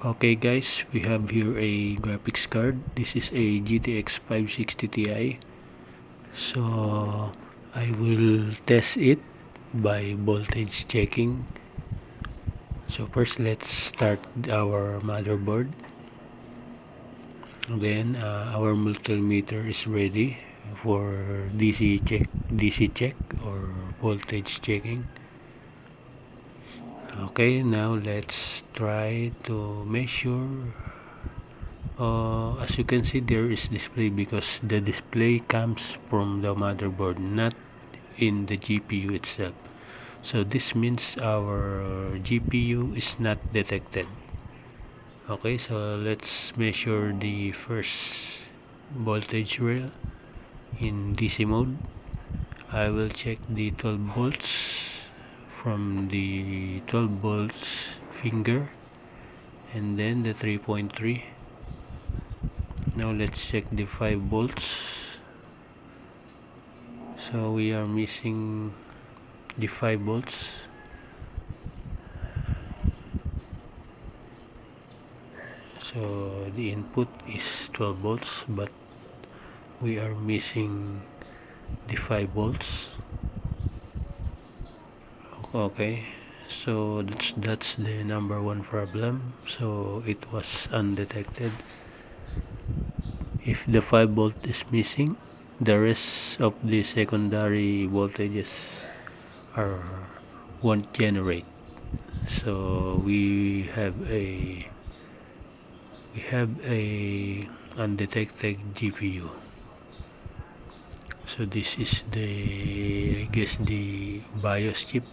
Okay guys, we have here a graphics card. This is a GTX 560 Ti. So I will test it by voltage checking. So first let's start our motherboard. Then our multimeter is ready for DC check or voltage checking. Okay, now let's try to measure. As you can see, there is display because the display comes from the motherboard, not in the GPU itself. So this means our GPU is not detected. Okay, so let's measure the first voltage rail in DC mode. I will check the 12 volts from the 12 volts finger and then the 3.3. Now let's check the 5 volts. So we are missing the 5 volts. So the input is 12 volts, but we are missing the 5 volts. Okay, so that's the number one problem. So it was undetected. If the 5 volt is missing, the rest of the secondary voltages won't generate. So we have a undetected GPU. So this is the, I guess, the BIOS chip.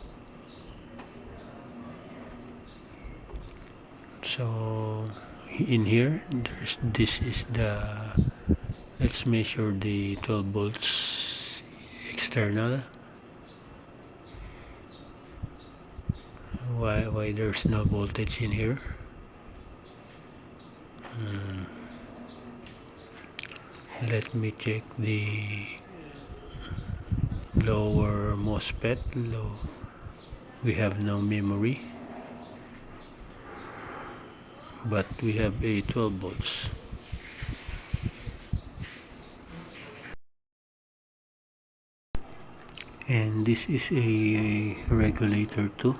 So in here this is the, let's measure the 12 volts external. Why there's no voltage in here? Let me check the lower MOSFET. We have no memory, but we have a 12 volts. And this is a regulator too,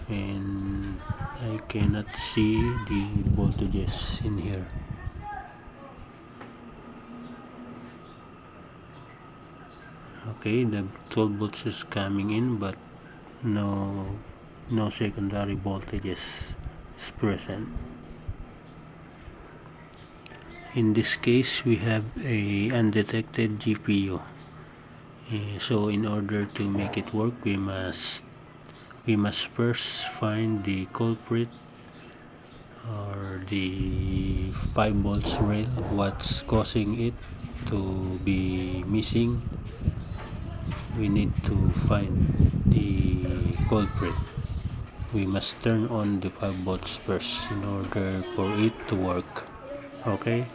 and I cannot see the voltages in here. Okay, the 12 volts is coming in, but no secondary voltages is present. In this case, we have a undetected GPU. So in order to make it work, we must first find the culprit or the 5 volts rail, what's causing it to be missing. We need to find the culprit. We must turn on the 5 volts first in order for it to work. Okay,